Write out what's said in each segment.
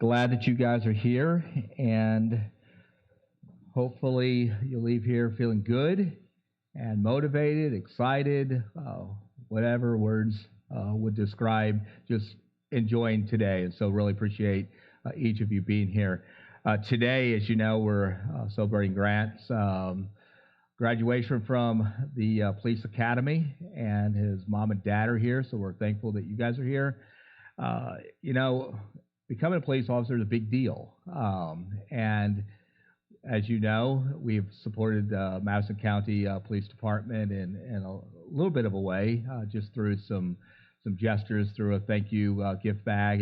Glad that you guys are here, and hopefully you'll leave here feeling good and motivated, excited, whatever words would describe just enjoying today. And so, really appreciate each of you being here. Today, as you know, we're celebrating Grant's graduation from the police academy, and his mom and dad are here, so we're thankful that you guys are here. Uh, you know, Becoming a police officer is a big deal. And as you know, we've supported the Madison County Police Department in a little bit of a way, just through some gestures, through a thank you gift bag,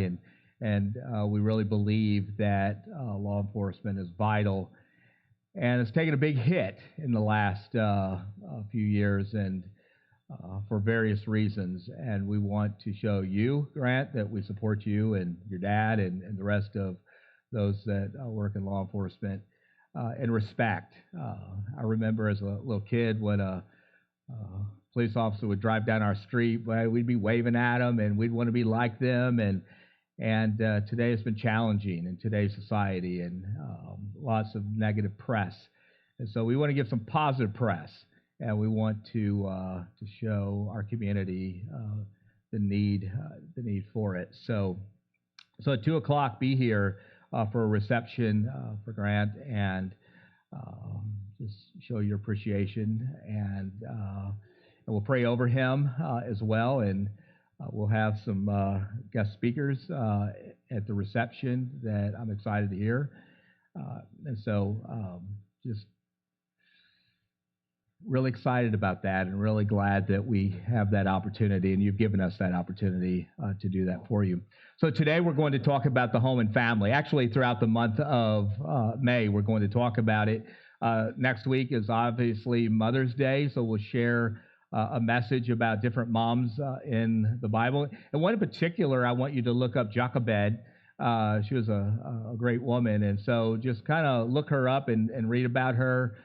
and we really believe that law enforcement is vital, and it's taken a big hit in the last few years, and for various reasons. And we want to show you, Grant, that we support you and your dad and the rest of those that work in law enforcement and respect. I remember as a little kid when a police officer would drive down our street, we'd be waving at them and we'd want to be like them. And today has been challenging in today's society, and lots of negative press. And so we want to give some positive press, and we want to show our community the need for it. So at 2 o'clock, be here for a reception for Grant, and just show your appreciation, and we'll pray over him as well, and we'll have some guest speakers at the reception that I'm excited to hear, and so just really excited about that, and really glad that we have that opportunity, and you've given us that opportunity to do that for you. So today we're going to talk about the home and family. Actually, throughout the month of May, we're going to talk about it. Next week is obviously Mother's Day, so we'll share a message about different moms in the Bible. And one in particular, I want you to look up Jochebed. She was a great woman, and so just kind of look her up and read about her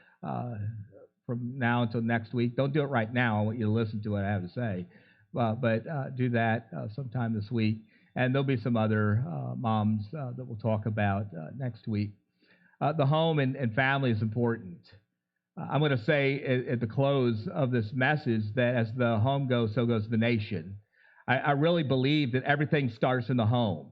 from now until next week. Don't do it right now. I want you to listen to what I have to say. But do that sometime this week. And there'll be some other moms that we'll talk about next week. The home and family is important. I'm going to say at the close of this message that as the home goes, so goes the nation. I really believe that everything starts in the home.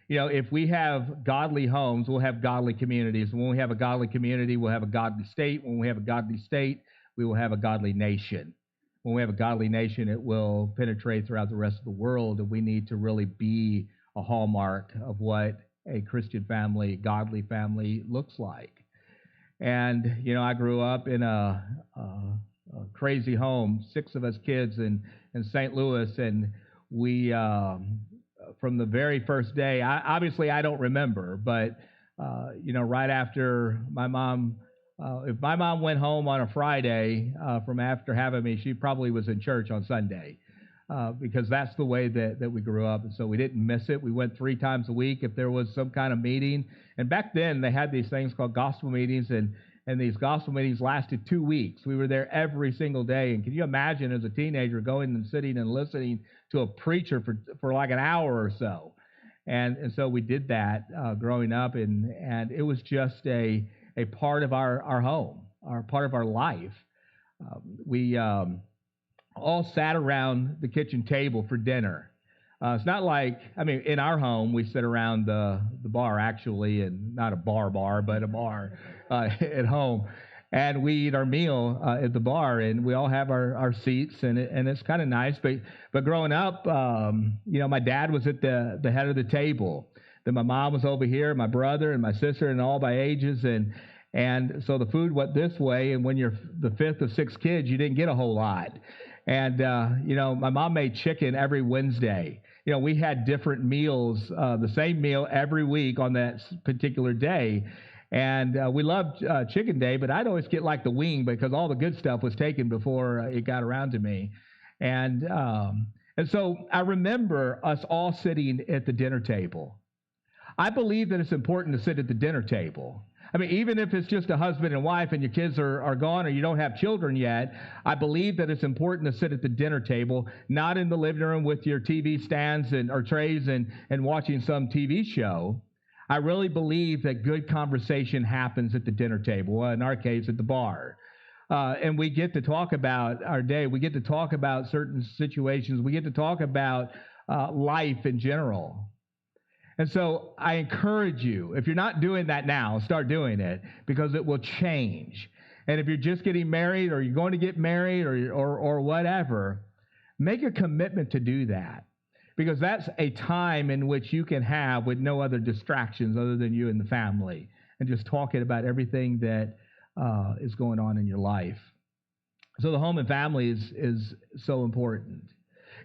You know, if we have godly homes, we'll have godly communities. When we have a godly community, we'll have a godly state. When we have a godly state, we will have a godly nation. When we have a godly nation, it will penetrate throughout the rest of the world, and we need to really be a hallmark of what a Christian family, godly family looks like. And, you know, I grew up in a crazy home, 6 of us kids in St. Louis, and we, from the very first day, obviously I don't remember, but, you know, right after my mom, if my mom went home on a Friday from after having me, she probably was in church on Sunday, because that's the way that we grew up. And so we didn't miss it. We went 3 times a week if there was some kind of meeting. And back then they had these things called gospel meetings, and these gospel meetings lasted 2 weeks. We were there every single day. And can you imagine as a teenager going and sitting and listening to a preacher for like an hour or so? And so we did that growing up, and it was just a part of our home, part of our life. We all sat around the kitchen table for dinner. It's not like, I mean, in our home, we sit around the bar, actually, and not a bar, but a bar at home. And we eat our meal at the bar, and we all have our seats, and it's kind of nice. But growing up, you know, my dad was at the head of the table. Then my mom was over here, my brother and my sister, and all by ages, and so the food went this way. And when you're the 5th of 6 kids, you didn't get a whole lot. And you know, my mom made chicken every Wednesday. You know, we had different meals, the same meal every week on that particular day. And we loved Chicken Day, but I'd always get like the wing because all the good stuff was taken before it got around to me. And so I remember us all sitting at the dinner table. I believe that it's important to sit at the dinner table. I mean, even if it's just a husband and wife and your kids are gone or you don't have children yet, I believe that it's important to sit at the dinner table, not in the living room with your TV stands or trays and watching some TV show. I really believe that good conversation happens at the dinner table, well, in our case, at the bar. And we get to talk about our day. We get to talk about certain situations. We get to talk about life in general. And so I encourage you, if you're not doing that now, start doing it because it will change. And if you're just getting married or you're going to get married or whatever, make a commitment to do that because that's a time in which you can have with no other distractions other than you and the family and just talking about everything that is going on in your life. So the home and family is so important.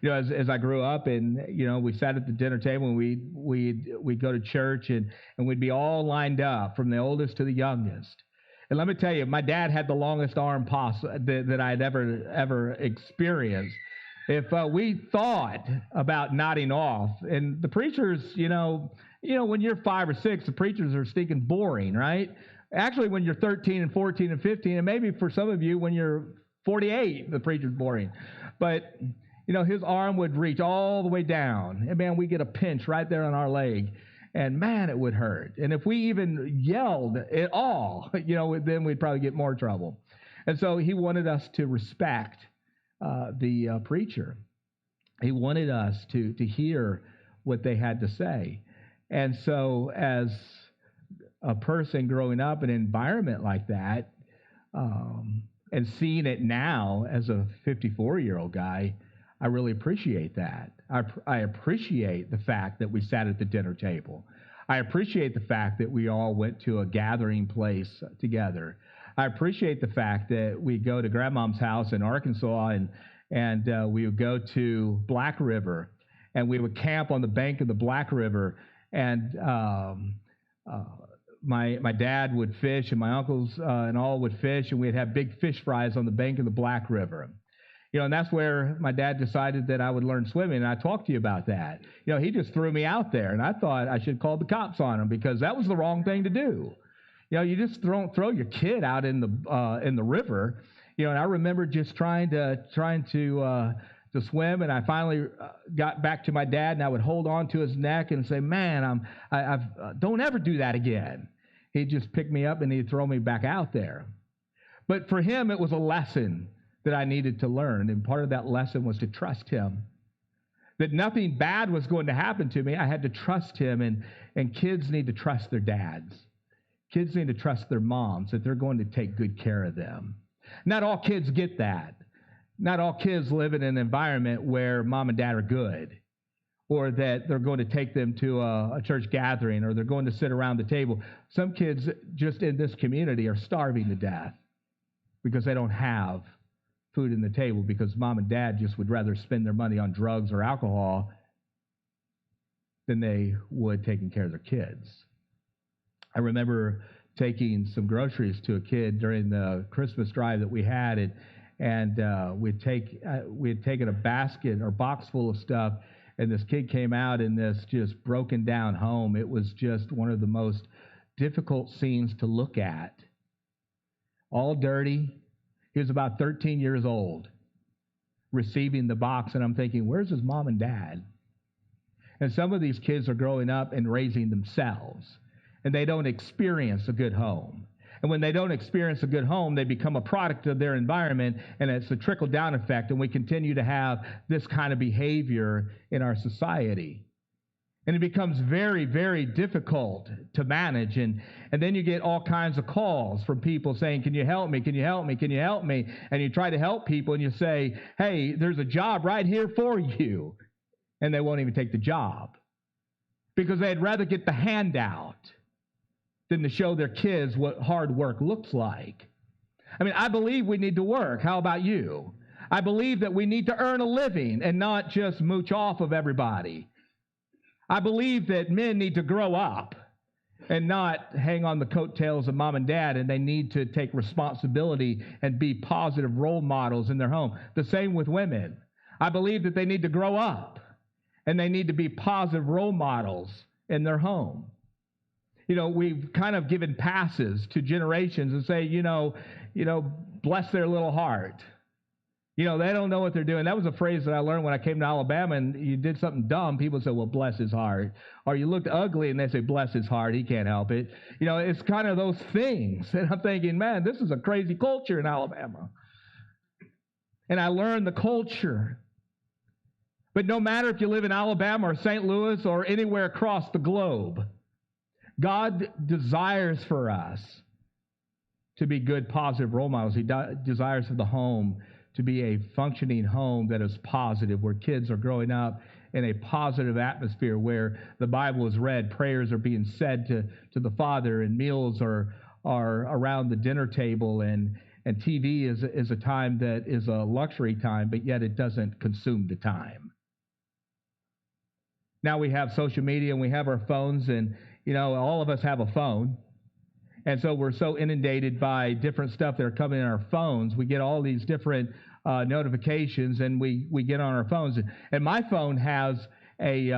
You know, as I grew up and, you know, we sat at the dinner table and we'd go to church and we'd be all lined up from the oldest to the youngest. And let me tell you, my dad had the longest arm that I'd ever experienced. If we thought about nodding off, and the preachers, you know, when you're 5 or 6, the preachers are stinking boring, right? Actually, when you're 13 and 14 and 15, and maybe for some of you, when you're 48, the preacher's boring. But you know, his arm would reach all the way down. And man, we get a pinch right there on our leg. And man, it would hurt. And if we even yelled at all, you know, then we'd probably get more trouble. And so he wanted us to respect the preacher. He wanted us to hear what they had to say. And so as a person growing up in an environment like that, and seeing it now as a 54-year-old guy, I really appreciate that. I appreciate the fact that we sat at the dinner table. I appreciate the fact that we all went to a gathering place together. I appreciate the fact that we go to Grandmom's house in Arkansas and we would go to Black River and we would camp on the bank of the Black River and my dad would fish and my uncles and all would fish and we'd have big fish fries on the bank of the Black River. You know, and that's where my dad decided that I would learn swimming, and I talked to you about that. You know, he just threw me out there, and I thought I should call the cops on him because that was the wrong thing to do. You know, you just don't throw your kid out in the river. You know, and I remember just trying to swim, and I finally got back to my dad, and I would hold on to his neck and say, "Man, don't ever do that again." He'd just pick me up and he'd throw me back out there. But for him, it was a lesson that I needed to learn. And part of that lesson was to trust him. That nothing bad was going to happen to me. I had to trust him. And kids need to trust their dads. Kids need to trust their moms, that they're going to take good care of them. Not all kids get that. Not all kids live in an environment where mom and dad are good, or that they're going to take them to a church gathering, or they're going to sit around the table. Some kids just in this community are starving to death because they don't have food in the table because mom and dad just would rather spend their money on drugs or alcohol than they would taking care of their kids. I remember taking some groceries to a kid during the Christmas drive that we had, and we had taken a basket or box full of stuff, and this kid came out in this just broken down home. It was just one of the most difficult scenes to look at. All dirty. He was about 13 years old, receiving the box, and I'm thinking, where's his mom and dad? And some of these kids are growing up and raising themselves, and they don't experience a good home. And when they don't experience a good home, they become a product of their environment, and it's a trickle-down effect, and we continue to have this kind of behavior in our society. And it becomes very, very difficult to manage. And then you get all kinds of calls from people saying, can you help me? Can you help me? Can you help me? And you try to help people and you say, hey, there's a job right here for you. And they won't even take the job because they'd rather get the handout than to show their kids what hard work looks like. I mean, I believe we need to work. How about you? I believe that we need to earn a living and not just mooch off of everybody. I believe that men need to grow up and not hang on the coattails of mom and dad, and they need to take responsibility and be positive role models in their home. The same with women. I believe that they need to grow up and they need to be positive role models in their home. You know, we've kind of given passes to generations and say, you know, bless their little heart. You know, they don't know what they're doing. That was a phrase that I learned when I came to Alabama, and you did something dumb. People say, well, bless his heart. Or you looked ugly, and they say, bless his heart. He can't help it. You know, it's kind of those things. And I'm thinking, man, this is a crazy culture in Alabama. And I learned the culture. But no matter if you live in Alabama or St. Louis or anywhere across the globe, God desires for us to be good, positive role models. He desires for the home to be a functioning home that is positive, where kids are growing up in a positive atmosphere, where the Bible is read, prayers are being said to the Father, and meals are around the dinner table, and TV is a time that is a luxury time, but yet it doesn't consume the time. Now we have social media and we have our phones, and you know, all of us have a phone. And so we're so inundated by different stuff that are coming in our phones. We get all these different notifications, and we get on our phones. And my phone has a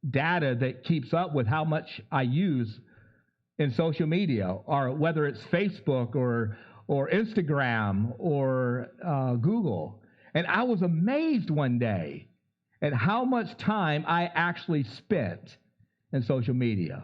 data that keeps up with how much I use in social media, or whether it's Facebook or Instagram or Google. And I was amazed one day at how much time I actually spent in social media.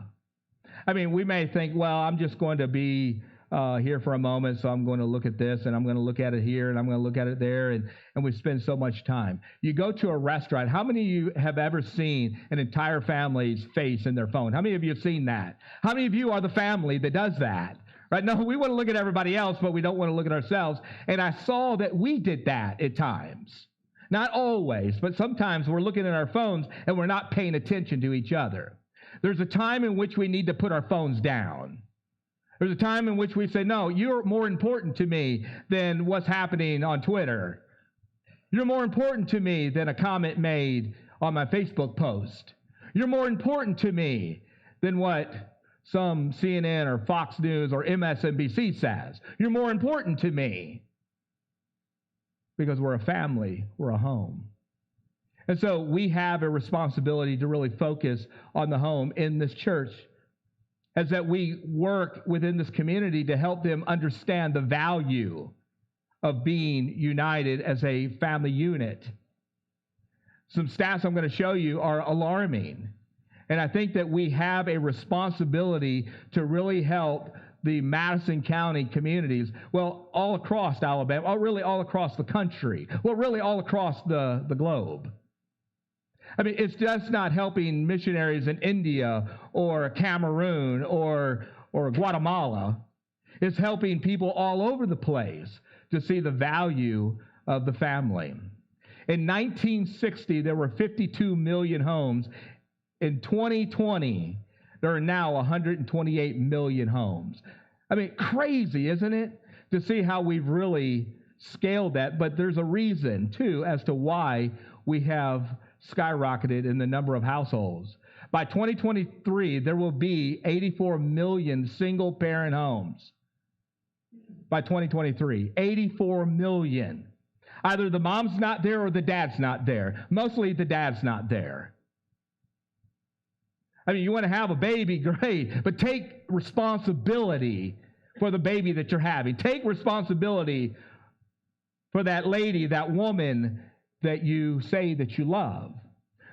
I mean, we may think, well, I'm just going to be here for a moment, so I'm going to look at this, and I'm going to look at it here, and I'm going to look at it there, and we spend so much time. You go to a restaurant. How many of you have ever seen an entire family's face in their phone? How many of you have seen that? How many of you are the family that does that? Right? No, we want to look at everybody else, but we don't want to look at ourselves. And I saw that we did that at times. Not always, but sometimes we're looking at our phones and we're not paying attention to each other. There's a time in which we need to put our phones down. There's a time in which we say, no, you're more important to me than what's happening on Twitter. You're more important to me than a comment made on my Facebook post. You're more important to me than what some CNN or Fox News or MSNBC says. You're more important to me. Because we're a family, we're a home. And so we have a responsibility to really focus on the home in this church, as that we work within this community to help them understand the value of being united as a family unit. Some stats I'm going to show you are alarming. And I think that we have a responsibility to really help the Madison County communities, well, all across Alabama, really all across the country, well, really all across the globe. I mean, it's just not helping missionaries in India or Cameroon or Guatemala. It's helping people all over the place to see the value of the family. In 1960, there were 52 million homes. In 2020, there are now 128 million homes. I mean, crazy, isn't it? To see how we've really scaled that. But there's a reason, too, as to why we have skyrocketed in the number of households. By 2023, there will be 84 million single-parent homes. By 2023, 84 million. Either the mom's not there or the dad's not there. Mostly the dad's not there. I mean, you want to have a baby, great, but take responsibility for the baby that you're having. Take responsibility for that lady, that woman that you say that you love.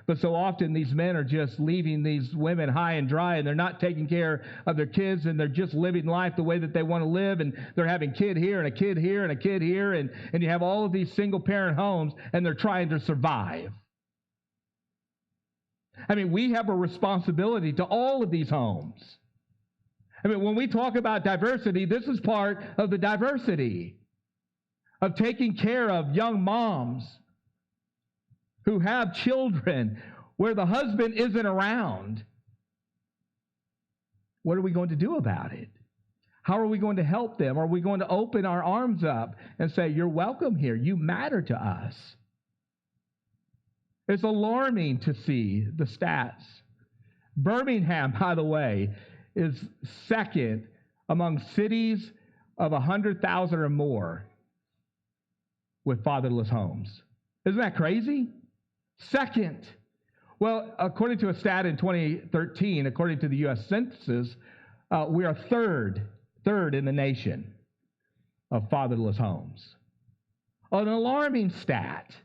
But so often these men are just leaving these women high and dry, and they're not taking care of their kids, and they're just living life the way that they want to live, and they're having a kid here and a kid here and a kid here, and you have all of these single-parent homes, and they're trying to survive. I mean, we have a responsibility to all of these homes. I mean, when we talk about diversity, this is part of the diversity of taking care of young moms who have children where the husband isn't around. What are we going to do about it? How are we going to help them? Are we going to open our arms up and say, you're welcome here, you matter to us? It's alarming to see the stats. Birmingham, by the way, is second among cities of 100,000 or more with fatherless homes. Isn't that crazy? Second. Well, according to a stat in 2013, according to the U.S. Census, we are third in the nation of fatherless homes. An alarming stat.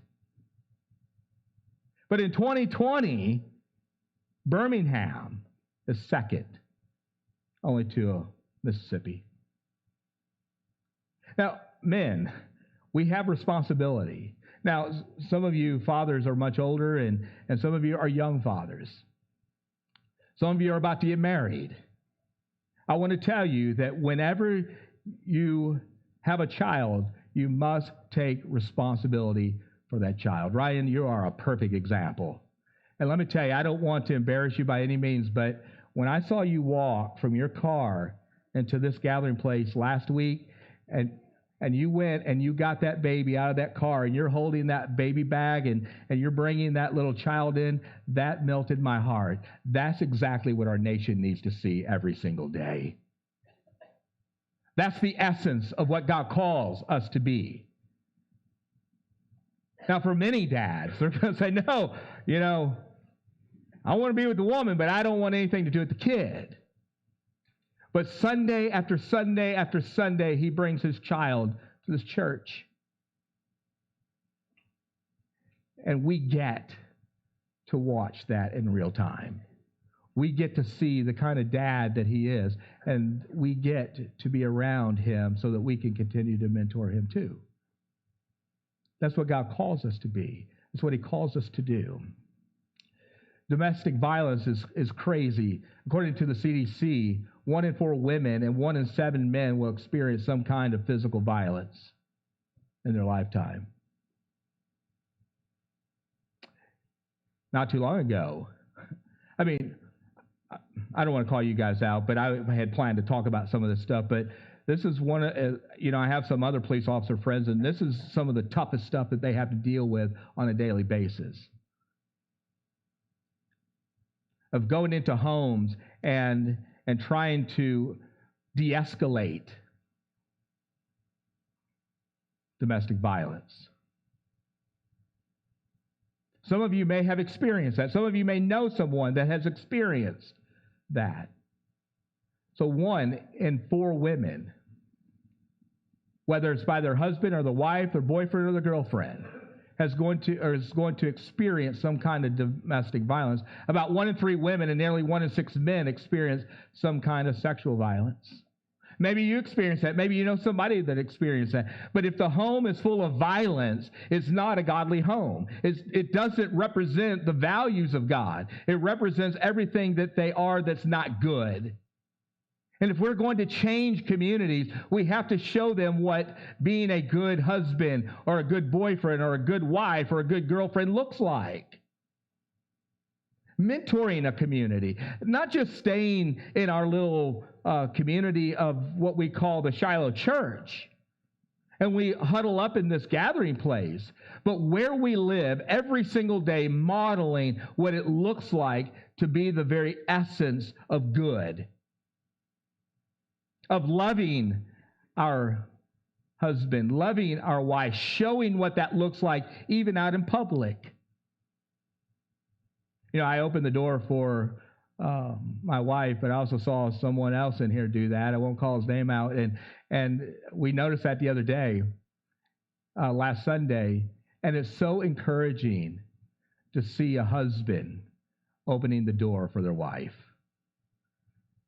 But in 2020, Birmingham is second, only to Mississippi. Now, men, we have responsibility. Now, some of you fathers are much older, and some of you are young fathers. Some of you are about to get married. I want to tell you that whenever you have a child, you must take responsibility for that child. Ryan, you are a perfect example. And let me tell you, I don't want to embarrass you by any means, but when I saw you walk from your car into this gathering place last week, and you went and you got that baby out of that car, and you're holding that baby bag, and you're bringing that little child in, that melted my heart. That's exactly what our nation needs to see every single day. That's the essence of what God calls us to be. Now, for many dads, they're going to say, no, I want to be with the woman, but I don't want anything to do with the kid. But Sunday after Sunday after Sunday, he brings his child to this church. And we get to watch that in real time. We get to see the kind of dad that he is, and we get to be around him so that we can continue to mentor him too. That's what God calls us to be. That's what he calls us to do. Domestic violence is crazy. According to the CDC, 1 in 4 women and 1 in 7 men will experience some kind of physical violence in their lifetime. Not too long ago, I don't want to call you guys out, but I had planned to talk about some of this stuff, but this is one of, I have some other police officer friends, and this is some of the toughest stuff that they have to deal with on a daily basis. Of going into homes and trying to de-escalate domestic violence. Some of you may have experienced that. Some of you may know someone that has experienced that. So 1 in 4 women, whether it's by their husband or the wife, their boyfriend or their girlfriend, is going to experience some kind of domestic violence. About 1 in 3 women and nearly 1 in 6 men experience some kind of sexual violence. Maybe you experience that. Maybe you know somebody that experienced that. But if the home is full of violence, it's not a godly home. It doesn't represent the values of God. It represents everything that they are that's not good. And if we're going to change communities, we have to show them what being a good husband or a good boyfriend or a good wife or a good girlfriend looks like. Mentoring a community, not just staying in our little community of what we call the Shiloh church, and we huddle up in this gathering place, but where we live every single day, modeling what it looks like to be the very essence of good, of loving our husband, loving our wife, showing what that looks like even out in public. I opened the door for my wife, but I also saw someone else in here do that. I won't call his name out. And we noticed that the other day, last Sunday, and it's so encouraging to see a husband opening the door for their wife.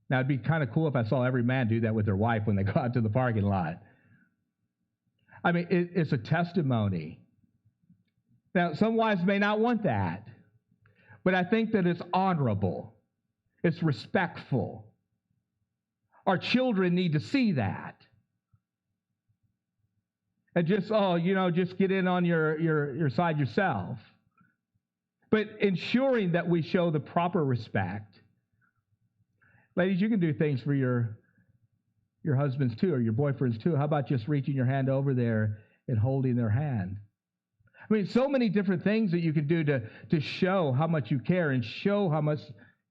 Now, it'd be kind of cool if I saw every man do that with their wife when they go out to the parking lot. It's a testimony. Now, some wives may not want that, but I think that it's honorable. It's respectful. Our children need to see that. And just get in on your side yourself. But ensuring that we show the proper respect. Ladies, you can do things for your husbands too, or your boyfriends too. How about just reaching your hand over there and holding their hand? So many different things that you can do to show how much you care and show how much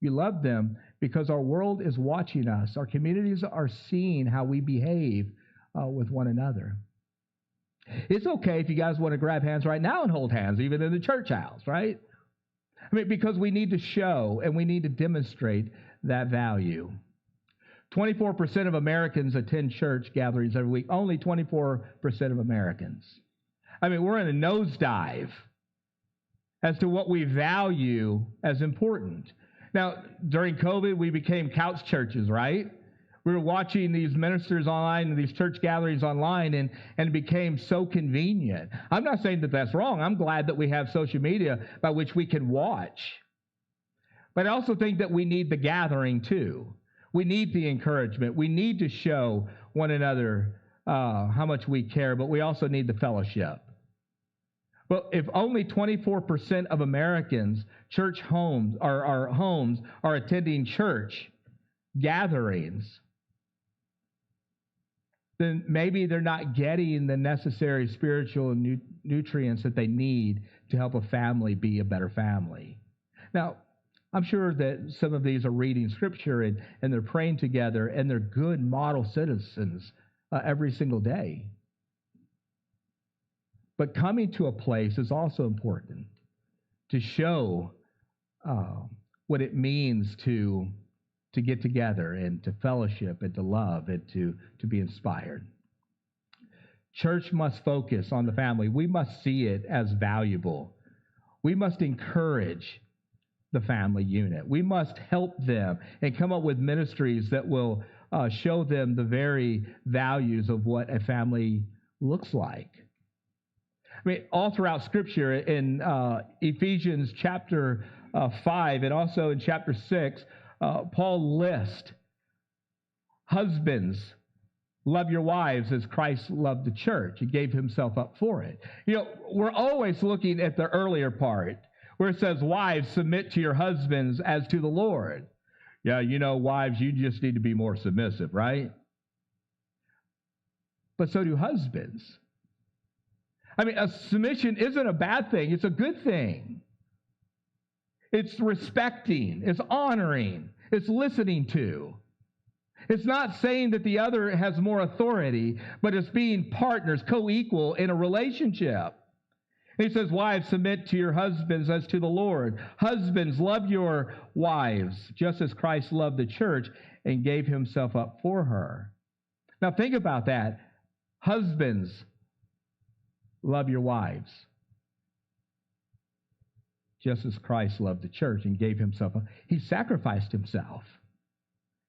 you love them, because our world is watching us. Our communities are seeing how we behave with one another. It's okay if you guys want to grab hands right now and hold hands, even in the church house, right? Because we need to show and we need to demonstrate that value. 24% of Americans attend church gatherings every week. Only 24% of Americans. I mean, we're in a nosedive as to what we value as important. Now, during COVID, we became couch churches, right? We were watching these ministers online and these church gatherings online, and it became so convenient. I'm not saying that that's wrong. I'm glad that we have social media by which we can watch. But I also think that we need the gathering too. We need the encouragement. We need to show one another how much we care, but we also need the fellowship. Well, if only 24% of Americans' church homes are attending church gatherings, then maybe they're not getting the necessary spiritual nutrients that they need to help a family be a better family. Now, I'm sure that some of these are reading Scripture and they're praying together and they're good model citizens every single day. But coming to a place is also important to show what it means to get together and to fellowship and to love and to be inspired. Church must focus on the family. We must see it as valuable. We must encourage the family unit. We must help them and come up with ministries that will show them the very values of what a family looks like. I mean, all throughout Scripture, in Ephesians chapter 5 and also in chapter 6, Paul lists husbands, love your wives as Christ loved the church. He gave himself up for it. You know, we're always looking at the earlier part where it says, wives, submit to your husbands as to the Lord. Yeah, you know, wives, you just need to be more submissive, right? But so do husbands. I mean, a submission isn't a bad thing. It's a good thing. It's respecting. It's honoring. It's listening to. It's not saying that the other has more authority, but it's being partners, co-equal in a relationship. He says, wives, submit to your husbands as to the Lord. Husbands, love your wives, just as Christ loved the church and gave himself up for her. Now think about that. Husbands, love your wives, just as Christ loved the church and gave himself up. He sacrificed himself.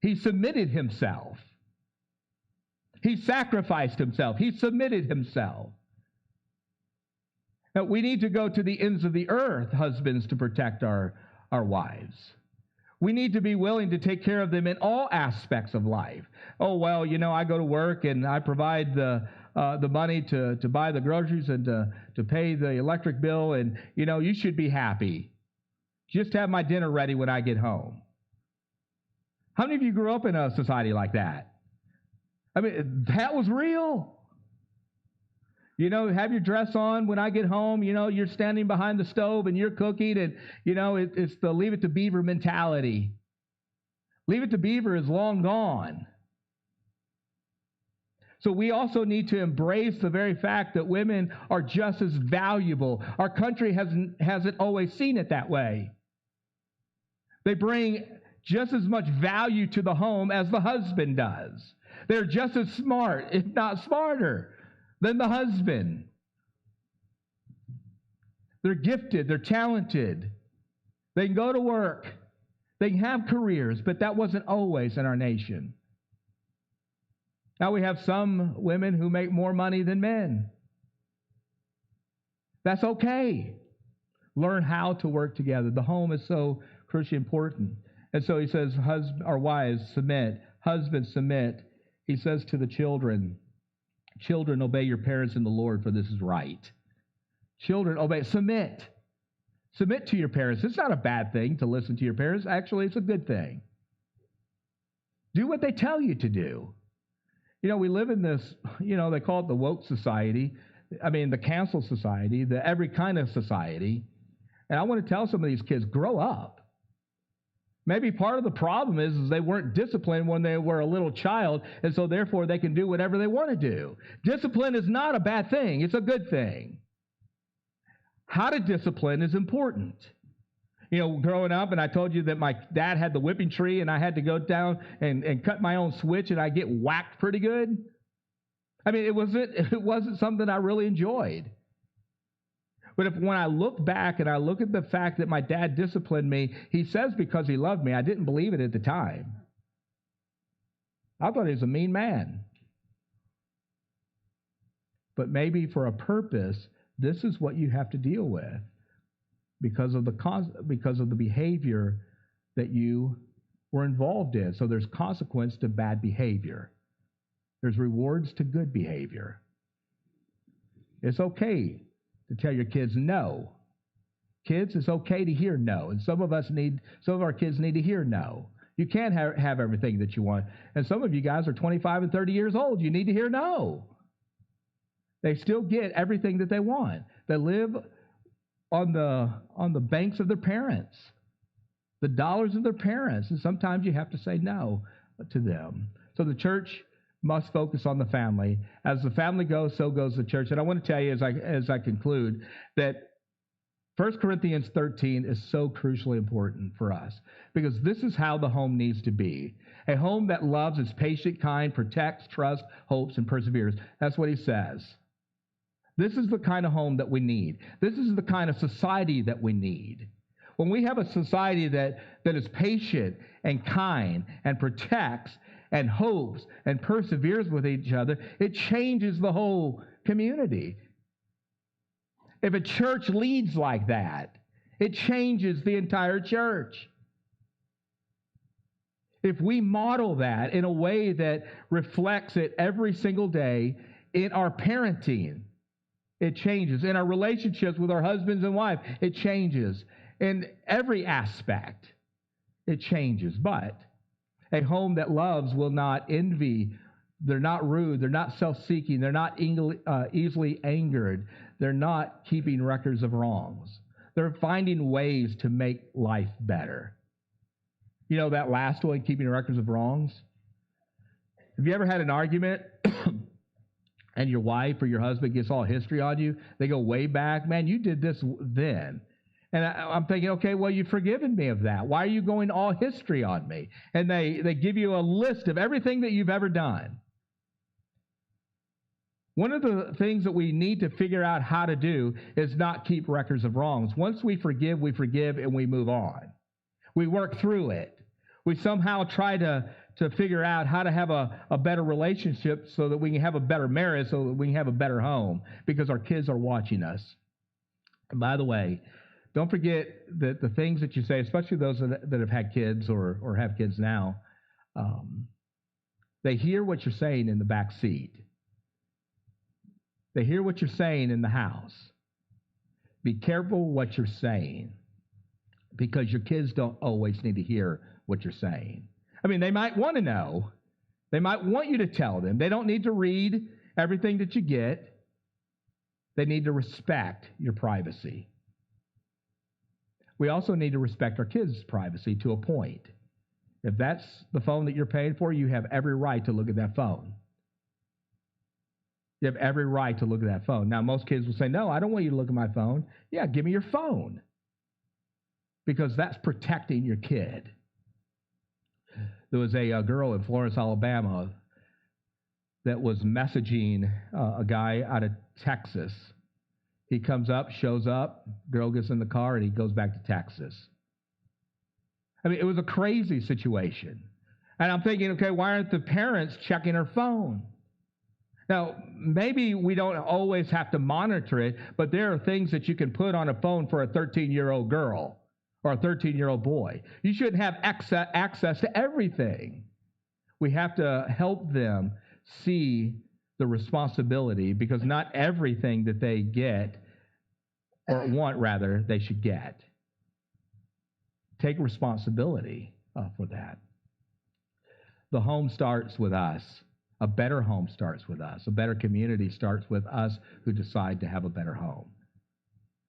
He submitted himself. He sacrificed himself. He submitted himself. Now, we need to go to the ends of the earth, husbands, to protect our wives. We need to be willing to take care of them in all aspects of life. Oh, well, you know, I go to work and I provide the money to buy the groceries and to pay the electric bill, and, you know, you should be happy. Just have my dinner ready when I get home. How many of you grew up in a society like that? I mean, that was real. You know, have your dress on when I get home. You know, you're standing behind the stove and you're cooking, and, you know, it's the leave it to Beaver mentality. Leave it to Beaver is long gone. So we also need to embrace the very fact that women are just as valuable. Our country hasn't always seen it that way. They bring just as much value to the home as the husband does. They're just as smart, if not smarter, than the husband. They're gifted, they're talented. They can go to work. They can have careers, but that wasn't always in our nation. Now we have some women who make more money than men. That's okay. Learn how to work together. The home is so crucially important. And so he says, wives, submit. Husbands, submit. He says to the children, children, obey your parents in the Lord, for this is right. Children, obey. Submit. Submit to your parents. It's not a bad thing to listen to your parents. Actually, it's a good thing. Do what they tell you to do. You know, we live in this, you know, they call it the woke society. I mean, the cancel society, the every kind of society. And I want to tell some of these kids, grow up. Maybe part of the problem is they weren't disciplined when they were a little child, and so therefore they can do whatever they want to do. Discipline is not a bad thing. It's a good thing. How to discipline is important. growing up, and I told you that my dad had the whipping tree, and I had to go down and cut my own switch, and I get whacked pretty good. I mean, it wasn't something I really enjoyed. But when I look back and I look at the fact that my dad disciplined me, he says because he loved me. I didn't believe it at the time. I thought he was a mean man. But maybe for a purpose, this is what you have to deal with because of the behavior that you were involved in. So there's consequence to bad behavior. There's rewards to good behavior. It's okay to tell your kids no. Kids, it's okay to hear no. And some of our kids need to hear no. You can't have everything that you want. And some of you guys are 25 and 30 years old. You need to hear no. They still get everything that they want. They live on the banks of their parents, the dollars of their parents. And sometimes you have to say no to them. So the church must focus on the family. As the family goes, so goes the church. And I want to tell you as I conclude that 1 Corinthians 13 is so crucially important for us because this is how the home needs to be. A home that loves, is patient, kind, protects, trusts, hopes, and perseveres. That's what he says. This is the kind of home that we need. This is the kind of society that we need. When we have a society that is patient and kind and protects and hopes and perseveres with each other, it changes the whole community. If a church leads like that, it changes the entire church. If we model that in a way that reflects it every single day in our parenting, it changes. In our relationships with our husbands and wives, it changes. In every aspect, it changes. But a home that loves will not envy. They're not rude. They're not self-seeking. They're not easily angered. They're not keeping records of wrongs. They're finding ways to make life better. You know that last one, keeping records of wrongs? Have you ever had an argument and your wife or your husband gets all history on you? They go way back. Man, you did this then. And I'm thinking, okay, well, you've forgiven me of that. Why are you going all history on me? And they give you a list of everything that you've ever done. One of the things that we need to figure out how to do is not keep records of wrongs. Once we forgive, and we move on. We work through it. We somehow try to figure out how to have a better relationship so that we can have a better marriage, so that we can have a better home, because our kids are watching us. And by the way, don't forget that the things that you say, especially those that have had kids or have kids now, they hear what you're saying in the back seat. They hear what you're saying in the house. Be careful what you're saying, because your kids don't always need to hear what you're saying. I mean, they might want to know. They might want you to tell them. They don't need to read everything that you get. They need to respect your privacy. We also need to respect our kids' privacy to a point. If that's the phone that you're paying for, you have every right to look at that phone. You have every right to look at that phone. Now, most kids will say, no, I don't want you to look at my phone. Yeah, give me your phone. Because that's protecting your kid. There was a girl in Florence, Alabama, that was messaging a guy out of Texas. He comes up, shows up, girl gets in the car, and he goes back to Texas. I mean, it was a crazy situation. And I'm thinking, okay, why aren't the parents checking her phone? Now, maybe we don't always have to monitor it, but there are things that you can put on a phone for a 13-year-old girl or a 13-year-old boy. You shouldn't have access to everything. We have to help them see the responsibility, because not everything that they get, or want rather, they should get. Take responsibility for that. The home starts with us. A better home starts with us. A better community starts with us who decide to have a better home.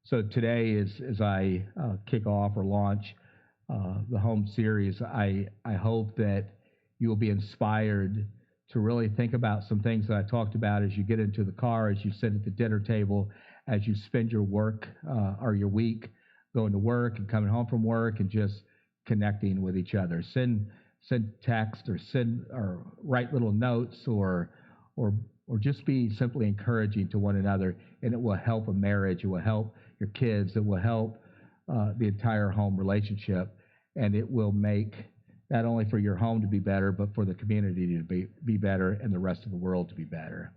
So today, as I kick off or launch the home series, I hope that you will be inspired to really think about some things that I talked about as you get into the car, as you sit at the dinner table, as you spend your work or your week going to work and coming home from work and just connecting with each other. Send text or send or write little notes or or just be simply encouraging to one another, and it will help a marriage. It will help your kids. It will help the entire home relationship, and it will make not only for your home to be better, but for the community to be better and the rest of the world to be better.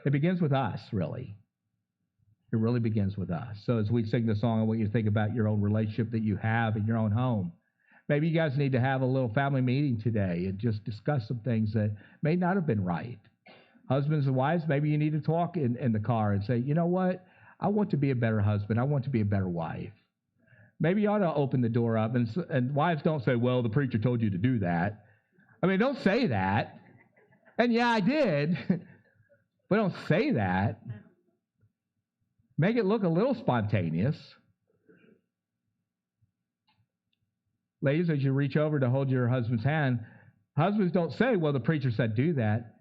It begins with us, really. It really begins with us. So as we sing the song, I want you to think about your own relationship that you have in your own home. Maybe you guys need to have a little family meeting today and just discuss some things that may not have been right. Husbands and wives, maybe you need to talk in the car and say, you know what? I want to be a better husband. I want to be a better wife. Maybe you ought to open the door up. And wives don't say, well, the preacher told you to do that. I mean, don't say that. And yeah, I did. But don't say that. Make it look a little spontaneous. Ladies, as you reach over to hold your husband's hand, husbands don't say, well, the preacher said do that.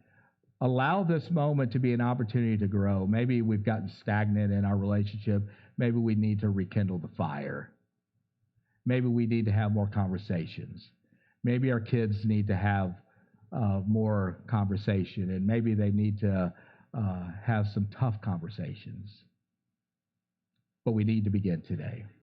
Allow this moment to be an opportunity to grow. Maybe we've gotten stagnant in our relationship. Maybe we need to rekindle the fire. Maybe we need to have more conversations. Maybe our kids need to have more conversation, and maybe they need to have some tough conversations. But we need to begin today.